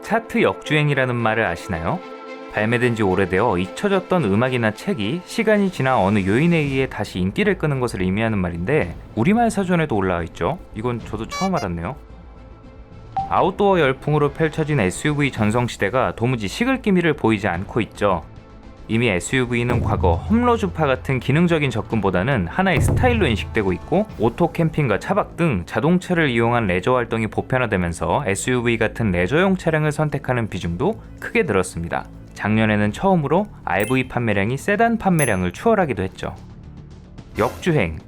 차트 역주행이라는 말을 아시나요? 발매된 지 오래되어 잊혀졌던 음악이나 책이 시간이 지나 어느 요인에 의해 다시 인기를 끄는 것을 의미하는 말인데 우리말 사전에도 올라와 있죠. 이건 저도 처음 알았네요. 아웃도어 열풍으로 펼쳐진 SUV 전성시대가 도무지 식을 기미를 보이지 않고 있죠. 이미 SUV는 과거 험로주파 같은 기능적인 접근보다는 하나의 스타일로 인식되고 있고, 오토 캠핑과 차박 등 자동차를 이용한 레저 활동이 보편화되면서 SUV 같은 레저용 차량을 선택하는 비중도 크게 늘었습니다. 작년에는 처음으로 RV 판매량이 세단 판매량을 추월하기도 했죠. 역주행.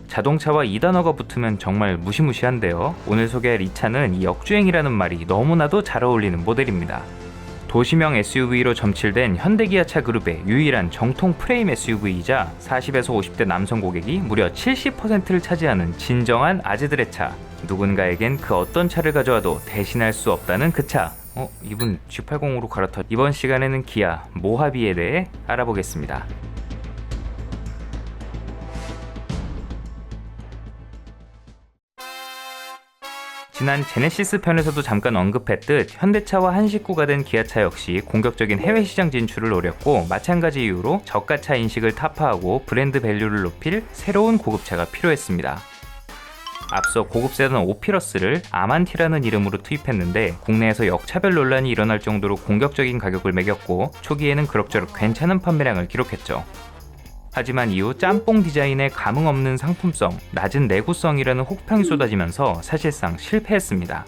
자동차와 이 단어가 붙으면 정말 무시무시한데요. 오늘 소개할 이 차는 이 역주행이라는 말이 너무나도 잘 어울리는 모델입니다. 도시명 SUV로 점칠된 현대기아차 그룹의 유일한 정통 프레임 SUV이자 40에서 50대 남성 고객이 무려 70%를 차지하는 진정한 아재들의 차. 누군가에겐 그 어떤 차를 가져와도 대신할 수 없다는 그 차. 이분 G80으로 갈아탔. 이번 시간에는 기아 모하비에 대해 알아보겠습니다. 지난 제네시스 편에서도 잠깐 언급했듯 현대차와 한 식구가 된 기아차 역시 공격적인 해외 시장 진출을 노렸고, 마찬가지 이유로 저가차 인식을 타파하고 브랜드 밸류를 높일 새로운 고급차가 필요했습니다. 앞서 고급 세단 오피러스를 아만티라는 이름으로 투입했는데 국내에서 역차별 논란이 일어날 정도로 공격적인 가격을 매겼고, 초기에는 그럭저럭 괜찮은 판매량을 기록했죠. 하지만 이후 짬뽕 디자인에 감흥 없는 상품성, 낮은 내구성이라는 혹평이 쏟아지면서 사실상 실패했습니다.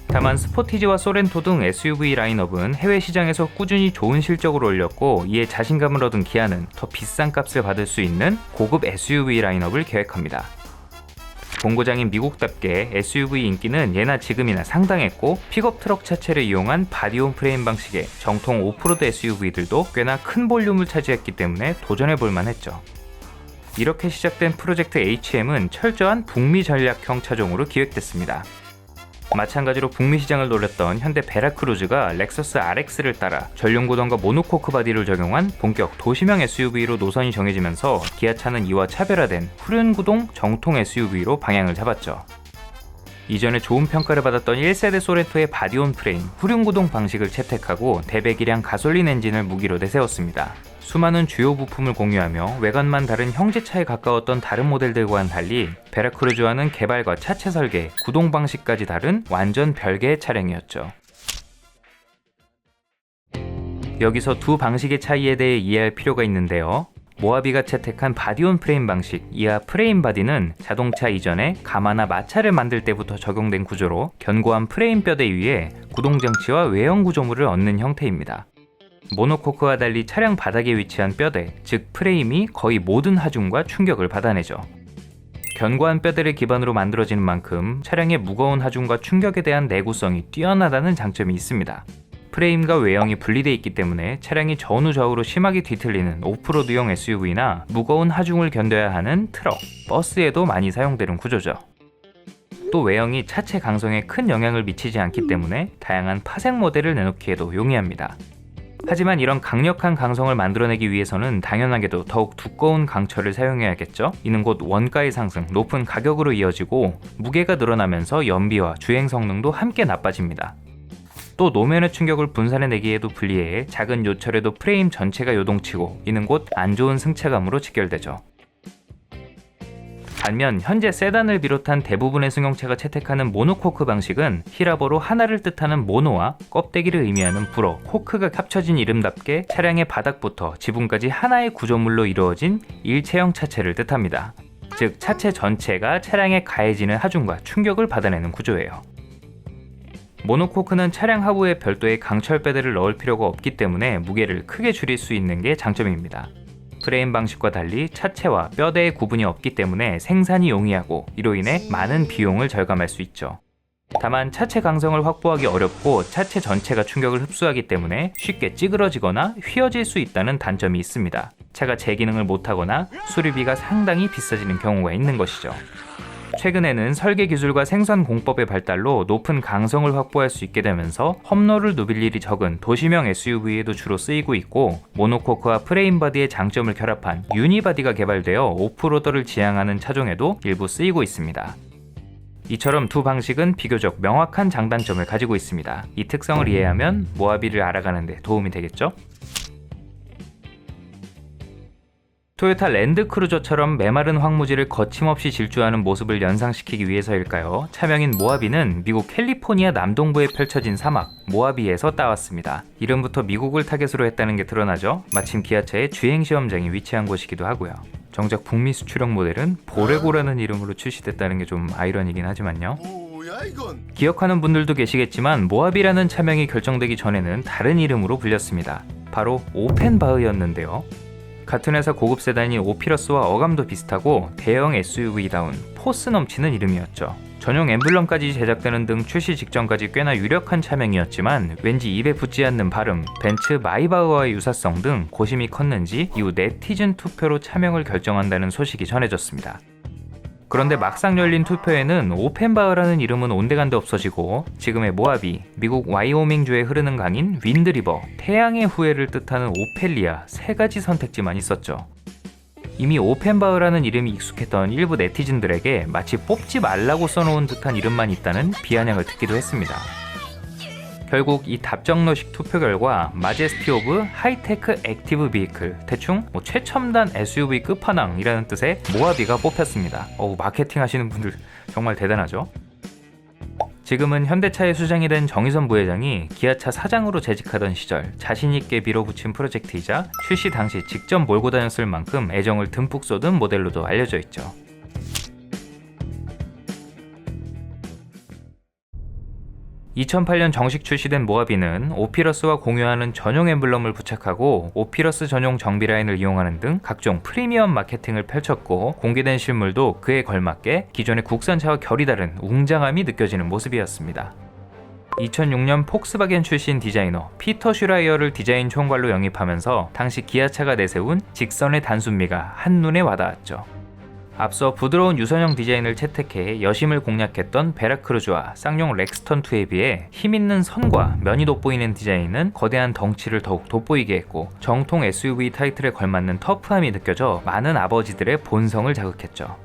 다만 스포티지와 소렌토 등 SUV 라인업은 해외 시장에서 꾸준히 좋은 실적을 올렸고, 이에 자신감을 얻은 기아는 더 비싼 값을 받을 수 있는 고급 SUV 라인업을 계획합니다. 본고장인 미국답게 SUV 인기는 예나 지금이나 상당했고, 픽업 트럭 차체를 이용한 바디온 프레임 방식의 정통 오프로드 SUV들도 꽤나 큰 볼륨을 차지했기 때문에 도전해볼 만했죠. 이렇게 시작된 프로젝트 HM은 철저한 북미 전략형 차종으로 기획됐습니다. 마찬가지로 북미 시장을 노렸던 현대 베라크루즈가 렉서스 RX를 따라 전륜구동과 모노코크 바디를 적용한 본격 도시명 SUV로 노선이 정해지면서 기아차는 이와 차별화된 후륜구동 정통 SUV로 방향을 잡았죠. 이전에 좋은 평가를 받았던 1세대 소렌토의 바디온 프레임, 후륜구동 방식을 채택하고 대배기량 가솔린 엔진을 무기로 내세웠습니다. 수많은 주요 부품을 공유하며 외관만 다른 형제차에 가까웠던 다른 모델들과는 달리 베라크루즈와는 개발과 차체 설계, 구동 방식까지 다른 완전 별개의 차량이었죠. 여기서 두 방식의 차이에 대해 이해할 필요가 있는데요. 모하비가 채택한 바디온 프레임 방식, 이하 프레임 바디는 자동차 이전에 가마나 마차를 만들 때부터 적용된 구조로 견고한 프레임 뼈대 위에 구동장치와 외형 구조물을 얻는 형태입니다. 모노코크와 달리 차량 바닥에 위치한 뼈대, 즉 프레임이 거의 모든 하중과 충격을 받아내죠. 견고한 뼈대를 기반으로 만들어지는 만큼 차량의 무거운 하중과 충격에 대한 내구성이 뛰어나다는 장점이 있습니다. 프레임과 외형이 분리되어 있기 때문에 차량이 전후좌우로 심하게 뒤틀리는 오프로드용 SUV나 무거운 하중을 견뎌야 하는 트럭, 버스에도 많이 사용되는 구조죠. 또 외형이 차체 강성에 큰 영향을 미치지 않기 때문에 다양한 파생 모델을 내놓기에도 용이합니다. 하지만 이런 강력한 강성을 만들어내기 위해서는 당연하게도 더욱 두꺼운 강철을 사용해야겠죠. 이는 곧 원가의 상승, 높은 가격으로 이어지고 무게가 늘어나면서 연비와 주행 성능도 함께 나빠집니다. 또 노면의 충격을 분산해내기에도 불리해 작은 요철에도 프레임 전체가 요동치고, 이는 곧 안 좋은 승차감으로 직결되죠. 반면 현재 세단을 비롯한 대부분의 승용차가 채택하는 모노코크 방식은 히라보로 하나를 뜻하는 모노와 껍데기를 의미하는 불어, 코크가 합쳐진 이름답게 차량의 바닥부터 지붕까지 하나의 구조물로 이루어진 일체형 차체를 뜻합니다. 즉 차체 전체가 차량에 가해지는 하중과 충격을 받아내는 구조예요. 모노코크는 차량 하부에 별도의 강철 뼈대를 넣을 필요가 없기 때문에 무게를 크게 줄일 수 있는 게 장점입니다. 프레임 방식과 달리 차체와 뼈대의 구분이 없기 때문에 생산이 용이하고, 이로 인해 많은 비용을 절감할 수 있죠. 다만 차체 강성을 확보하기 어렵고 차체 전체가 충격을 흡수하기 때문에 쉽게 찌그러지거나 휘어질 수 있다는 단점이 있습니다. 차가 제 기능을 못하거나 수리비가 상당히 비싸지는 경우가 있는 것이죠. 최근에는 설계 기술과 생산 공법의 발달로 높은 강성을 확보할 수 있게 되면서 험로를 누빌 일이 적은 도시명 SUV에도 주로 쓰이고 있고, 모노코크와 프레임 바디의 장점을 결합한 유니바디가 개발되어 오프로더를 지향하는 차종에도 일부 쓰이고 있습니다. 이처럼 두 방식은 비교적 명확한 장단점을 가지고 있습니다. 이 특성을 이해하면 모하비를 알아가는 데 도움이 되겠죠? 토요타 랜드크루저처럼 메마른 황무지를 거침없이 질주하는 모습을 연상시키기 위해서일까요? 차명인 모하비는 미국 캘리포니아 남동부에 펼쳐진 사막 모하비에서 따왔습니다. 이름부터 미국을 타겟으로 했다는 게 드러나죠? 마침 기아차의 주행시험장이 위치한 곳이기도 하고요. 정작 북미 수출형 모델은 보레고라는 이름으로 출시됐다는 게 좀 아이러니긴 하지만요. 기억하는 분들도 계시겠지만 모하비라는 차명이 결정되기 전에는 다른 이름으로 불렸습니다. 바로 오펜바흐였는데요. 같은 회사 고급 세단인 오피러스와 어감도 비슷하고 대형 SUV다운 포스 넘치는 이름이었죠. 전용 엠블럼까지 제작되는 등 출시 직전까지 꽤나 유력한 차명이었지만 왠지 입에 붙지 않는 발음, 벤츠 마이바흐와의 유사성 등 고심이 컸는지 이후 네티즌 투표로 차명을 결정한다는 소식이 전해졌습니다. 그런데 막상 열린 투표에는 오펜바흐라는 이름은 온데간데 없어지고 지금의 모하비, 미국 와이오밍주에 흐르는 강인 윈드리버, 태양의 후예를 뜻하는 오펠리아 세 가지 선택지만 있었죠. 이미 오펜바흐라는 이름이 익숙했던 일부 네티즌들에게 마치 뽑지 말라고 써놓은 듯한 이름만 있다는 비아냥을 듣기도 했습니다. 결국 이 답정너식 투표 결과 마제스티 오브 하이테크 액티브 비이클, 대충 최첨단 SUV 끝판왕이라는 뜻의 모하비가 뽑혔습니다. 마케팅 하시는 분들 정말 대단하죠? 지금은 현대차의 수장이 된 정의선 부회장이 기아차 사장으로 재직하던 시절 자신있게 밀어붙인 프로젝트이자 출시 당시 직접 몰고 다녔을 만큼 애정을 듬뿍 쏟은 모델로도 알려져 있죠. 2008년 정식 출시된 모하비는 오피러스와 공유하는 전용 엠블럼을 부착하고 오피러스 전용 정비 라인을 이용하는 등 각종 프리미엄 마케팅을 펼쳤고 공개된 실물도 그에 걸맞게 기존의 국산차와 결이 다른 웅장함이 느껴지는 모습이었습니다. 2006년 폭스바겐 출신 디자이너 피터 슈라이어를 디자인 총괄로 영입하면서 당시 기아차가 내세운 직선의 단순미가 한눈에 와닿았죠. 앞서 부드러운 유선형 디자인을 채택해 여심을 공략했던 베라크루즈와 쌍용 렉스턴2에 비해 힘있는 선과 면이 돋보이는 디자인은 거대한 덩치를 더욱 돋보이게 했고 정통 SUV 타이틀에 걸맞는 터프함이 느껴져 많은 아버지들의 본성을 자극했죠.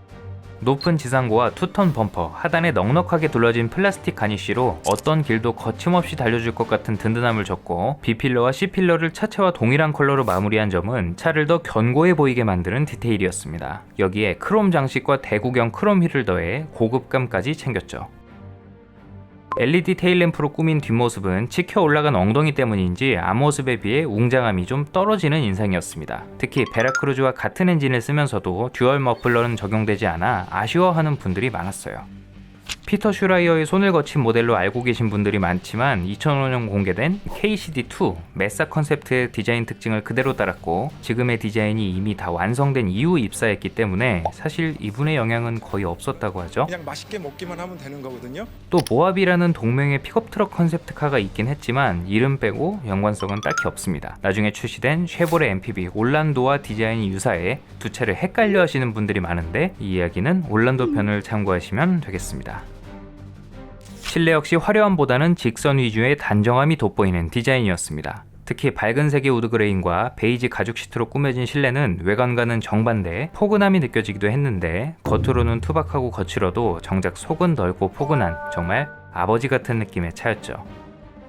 높은 지상고와 투턴 범퍼, 하단에 넉넉하게 둘러진 플라스틱 가니쉬로 어떤 길도 거침없이 달려줄 것 같은 든든함을 줬고 B필러와 C필러를 차체와 동일한 컬러로 마무리한 점은 차를 더 견고해 보이게 만드는 디테일이었습니다. 여기에 크롬 장식과 대구경 크롬 휠을 더해 고급감까지 챙겼죠. LED 테일램프로 꾸민 뒷모습은 치켜 올라간 엉덩이 때문인지 앞모습에 비해 웅장함이 좀 떨어지는 인상이었습니다. 특히 베라크루즈와 같은 엔진을 쓰면서도 듀얼 머플러는 적용되지 않아 아쉬워하는 분들이 많았어요. 피터 슈라이어의 손을 거친 모델로 알고 계신 분들이 많지만 2005년 공개된 KCD2 메사 컨셉트의 디자인 특징을 그대로 따랐고 지금의 디자인이 이미 다 완성된 이후 입사했기 때문에 사실 이분의 영향은 거의 없었다고 하죠. 그냥 맛있게 먹기만 하면 되는 거거든요. 또 모하비라는 동명의 픽업트럭 컨셉트카가 있긴 했지만 이름 빼고 연관성은 딱히 없습니다. 나중에 출시된 쉐보레 MPV 올란도와 디자인이 유사해 두 차를 헷갈려 하시는 분들이 많은데 이 이야기는 올란도 편을 참고하시면 되겠습니다. 실내 역시 화려함보다는 직선 위주의 단정함이 돋보이는 디자인이었습니다. 특히 밝은 색의 우드그레인과 베이지 가죽 시트로 꾸며진 실내는 외관과는 정반대 포근함이 느껴지기도 했는데 겉으로는 투박하고 거칠어도 정작 속은 넓고 포근한 정말 아버지 같은 느낌의 차였죠.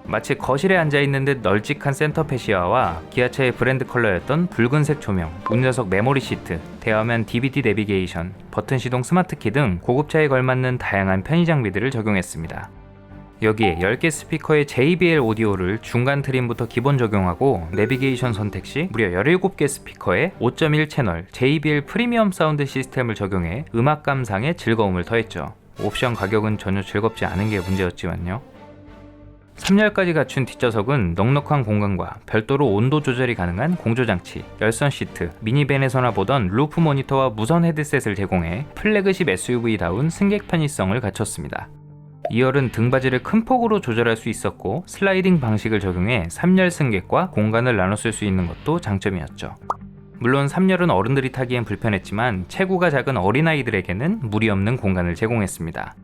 마치 거실에 앉아있는 듯 널찍한 센터 패시아와 기아차의 브랜드 컬러였던 붉은색 조명, 운전석 메모리 시트, 대화면 DVD 내비게이션, 버튼 시동 스마트키 등 고급차에 걸맞는 다양한 편의 장비들을 적용했습니다. 여기에 10개 스피커의 JBL 오디오를 중간 트림부터 기본 적용하고 내비게이션 선택 시 무려 17개 스피커에 5.1 채널 JBL 프리미엄 사운드 시스템을 적용해 음악 감상에 즐거움을 더했죠. 옵션 가격은 전혀 즐겁지 않은 게 문제였지만요. 3열까지 갖춘 뒷좌석은 넉넉한 공간과 별도로 온도 조절이 가능한 공조장치, 열선 시트, 미니밴에서나 보던 루프 모니터와 무선 헤드셋을 제공해 플래그십 SUV다운 승객 편의성을 갖췄습니다. 2열은 등받이를 큰 폭으로 조절할 수 있었고 슬라이딩 방식을 적용해 3열 승객과 공간을 나눠 쓸 수 있는 것도 장점이었죠. 물론 3열은 어른들이 타기엔 불편했지만 체구가 작은 어린아이들에게는 무리 없는 공간을 제공했습니다.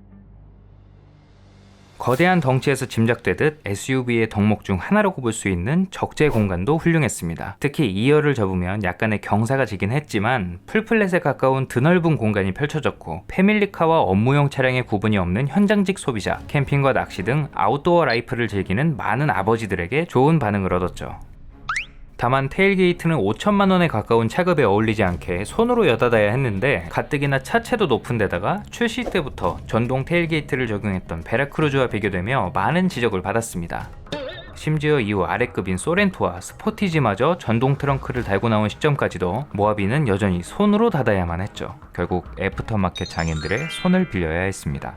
거대한 덩치에서 짐작되듯 SUV의 덕목 중 하나로 꼽을 수 있는 적재 공간도 훌륭했습니다. 특히 2열을 접으면 약간의 경사가 지긴 했지만 풀플랫에 가까운 드넓은 공간이 펼쳐졌고 패밀리카와 업무용 차량의 구분이 없는 현장직 소비자, 캠핑과 낚시 등 아웃도어 라이프를 즐기는 많은 아버지들에게 좋은 반응을 얻었죠. 다만 테일게이트는 5천만 원에 가까운 차급에 어울리지 않게 손으로 여닫아야 했는데 가뜩이나 차체도 높은 데다가 출시 때부터 전동 테일게이트를 적용했던 베라크루즈와 비교되며 많은 지적을 받았습니다. 심지어 이후 아래급인 소렌토와 스포티지마저 전동 트렁크를 달고 나온 시점까지도 모하비는 여전히 손으로 닫아야만 했죠. 결국 애프터마켓 장인들의 손을 빌려야 했습니다.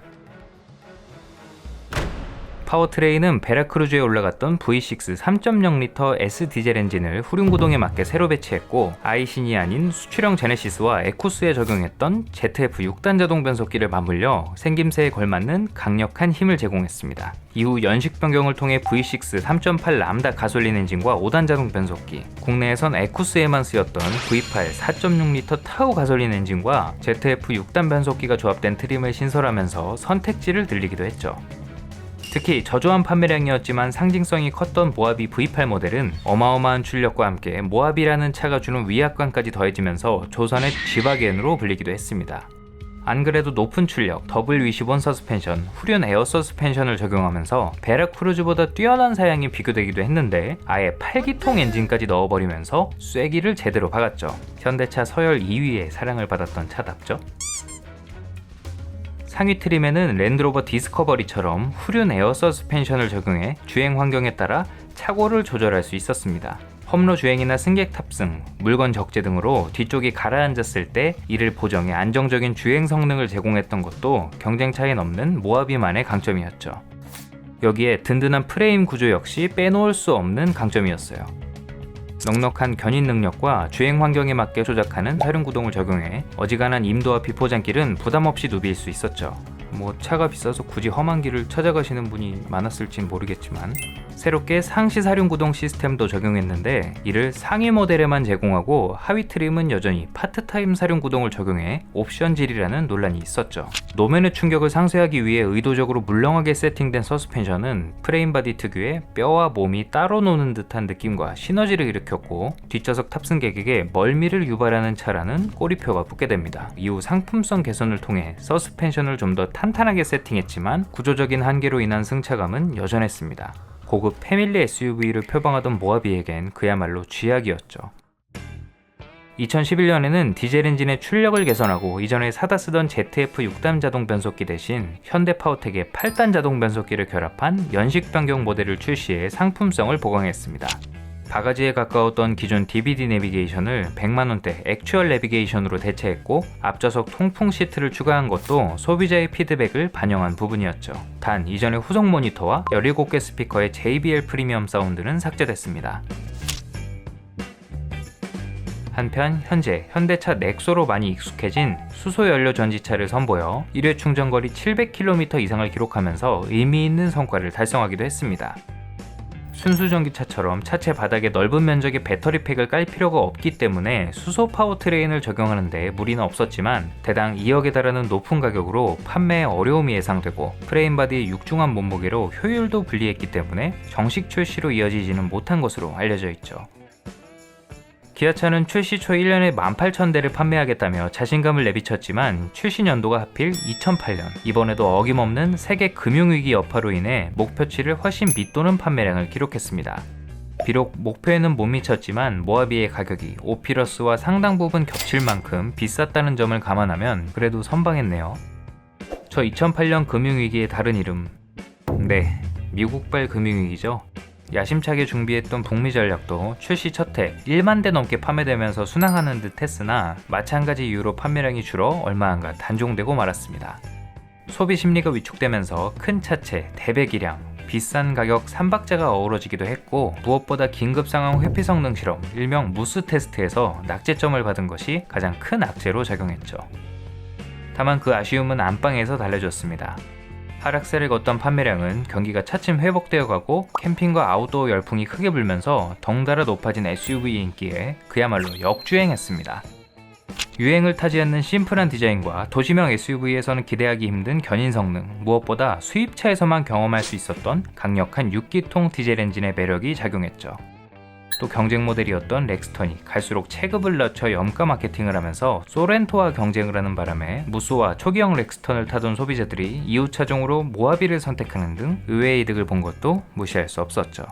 파워트레인은 베라크루즈에 올라갔던 V6 3.0L S 디젤 엔진을 후륜구동에 맞게 새로 배치했고 아이신이 아닌 수출형 제네시스와 에쿠스에 적용했던 ZF 6단 자동 변속기를 맞물려 생김새에 걸맞는 강력한 힘을 제공했습니다. 이후 연식 변경을 통해 V6 3.8 람다 가솔린 엔진과 5단 자동 변속기, 국내에선 에쿠스에만 쓰였던 V8 4.6L 타우 가솔린 엔진과 ZF 6단 변속기가 조합된 트림을 신설하면서 선택지를 늘리기도 했죠. 특히 저조한 판매량이었지만 상징성이 컸던 모하비 V8 모델은 어마어마한 출력과 함께 모하비라는 차가 주는 위압감까지 더해지면서 조선의 G바겐으로 불리기도 했습니다. 안 그래도 높은 출력, 더블 위시본 서스펜션, 후륜 에어 서스펜션을 적용하면서 베라크루즈보다 뛰어난 사양이 비교되기도 했는데 아예 8기통 엔진까지 넣어버리면서 쐐기를 제대로 박았죠. 현대차 서열 2위에 사랑을 받았던 차답죠. 상위 트림에는 랜드로버 디스커버리처럼 후륜 에어 서스펜션을 적용해 주행 환경에 따라 차고를 조절할 수 있었습니다. 험로 주행이나 승객 탑승, 물건 적재 등으로 뒤쪽이 가라앉았을 때 이를 보정해 안정적인 주행 성능을 제공했던 것도 경쟁차에 없는 모하비만의 강점이었죠. 여기에 든든한 프레임 구조 역시 빼놓을 수 없는 강점이었어요. 넉넉한 견인 능력과 주행 환경에 맞게 조작하는 사륜구동을 적용해 어지간한 임도와 비포장길은 부담없이 누빌 수 있었죠. 차가 비싸서 굳이 험한 길을 찾아가시는 분이 많았을진 모르겠지만 새롭게 상시 사륜구동 시스템도 적용했는데 이를 상위 모델에만 제공하고 하위 트림은 여전히 파트타임 사륜구동을 적용해 옵션질이라는 논란이 있었죠. 노면의 충격을 상쇄하기 위해 의도적으로 물렁하게 세팅된 서스펜션은 프레임바디 특유의 뼈와 몸이 따로 노는 듯한 느낌과 시너지를 일으켰고 뒷좌석 탑승객에게 멀미를 유발하는 차라는 꼬리표가 붙게 됩니다. 이후 상품성 개선을 통해 서스펜션을 좀 더 탄탄하게 세팅했지만 구조적인 한계로 인한 승차감은 여전했습니다. 고급 패밀리 SUV를 표방하던 모하비에겐 그야말로 쥐약이었죠. 2011년에는 디젤 엔진의 출력을 개선하고 이전에 사다 쓰던 ZF 6단 자동 변속기 대신 현대 파워텍의 8단 자동 변속기를 결합한 연식 변경 모델을 출시해 상품성을 보강했습니다. 바가지에 가까웠던 기존 DVD 내비게이션을 100만원대 액추얼 내비게이션으로 대체했고 앞좌석 통풍 시트를 추가한 것도 소비자의 피드백을 반영한 부분이었죠. 단 이전의 후속 모니터와 17개 스피커의 JBL 프리미엄 사운드는 삭제됐습니다. 한편 현재 현대차 넥소로 많이 익숙해진 수소연료 전지차를 선보여 1회 충전거리 700km 이상을 기록하면서 의미있는 성과를 달성하기도 했습니다. 순수 전기차처럼 차체 바닥에 넓은 면적의 배터리팩을 깔 필요가 없기 때문에 수소 파워트레인을 적용하는데 무리는 없었지만 대당 2억에 달하는 높은 가격으로 판매에 어려움이 예상되고 프레임바디의 육중한 몸무게로 효율도 불리했기 때문에 정식 출시로 이어지지는 못한 것으로 알려져 있죠. 기아차는 출시 초 1년에 18,000대를 판매하겠다며 자신감을 내비쳤지만 출시 연도가 하필 2008년, 이번에도 어김없는 세계 금융위기 여파로 인해 목표치를 훨씬 밑도는 판매량을 기록했습니다. 비록 목표에는 못 미쳤지만 모하비의 가격이 오피러스와 상당 부분 겹칠 만큼 비쌌다는 점을 감안하면 그래도 선방했네요. 저 2008년 금융위기의 다른 이름, 네, 미국발 금융위기죠. 야심차게 준비했던 북미 전략도 출시 첫 해 1만 대 넘게 판매되면서 순항하는 듯 했으나 마찬가지 이유로 판매량이 줄어 얼마 안가 단종되고 말았습니다. 소비 심리가 위축되면서 큰 차체, 대배기량, 비싼 가격 3박자가 어우러지기도 했고 무엇보다 긴급 상황 회피 성능 실험, 일명 무스 테스트에서 낙제점을 받은 것이 가장 큰 악재로 작용했죠. 다만 그 아쉬움은 안방에서 달래줬습니다. 하락세를 걷던 판매량은 경기가 차츰 회복되어 가고 캠핑과 아웃도어 열풍이 크게 불면서 덩달아 높아진 SUV 인기에 그야말로 역주행했습니다. 유행을 타지 않는 심플한 디자인과 도시명 SUV에서는 기대하기 힘든 견인 성능, 무엇보다 수입차에서만 경험할 수 있었던 강력한 6기통 디젤 엔진의 매력이 작용했죠. 또 경쟁 모델이었던 렉스턴이 갈수록 체급을 낮춰 염가 마케팅을 하면서 소렌토와 경쟁을 하는 바람에 무쏘와 초기형 렉스턴을 타던 소비자들이 이후 차종으로 모하비를 선택하는 등 의외의 이득을 본 것도 무시할 수 없었죠.